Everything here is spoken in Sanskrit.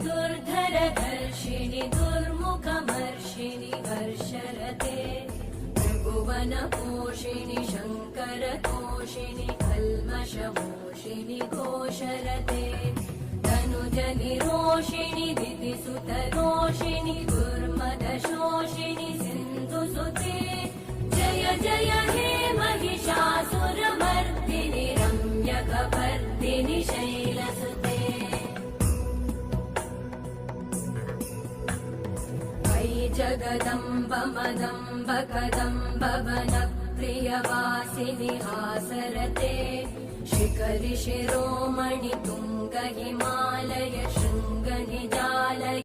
दुर्धरधर्षिणि दुर्मुखमर्षिणि हर्षरते त्रिभुवनपोषिणि शङ्करतोषिणि कल्मषमोषिणि घोषरते तनुजनिरोषिणि दितिसुतरोषिणि दुर्मदशोषिणि सिन्धुसुते जय जय हे महिषासुरमर्दिनि रम्यकपर्दिनि शैलसुते वै जगदम्ब मदम्ब कदम्ब वनप्रियवासिनि हासरते शिखरि शिरोमणि तुङ्ग हिमालय शृङ्गनिजालय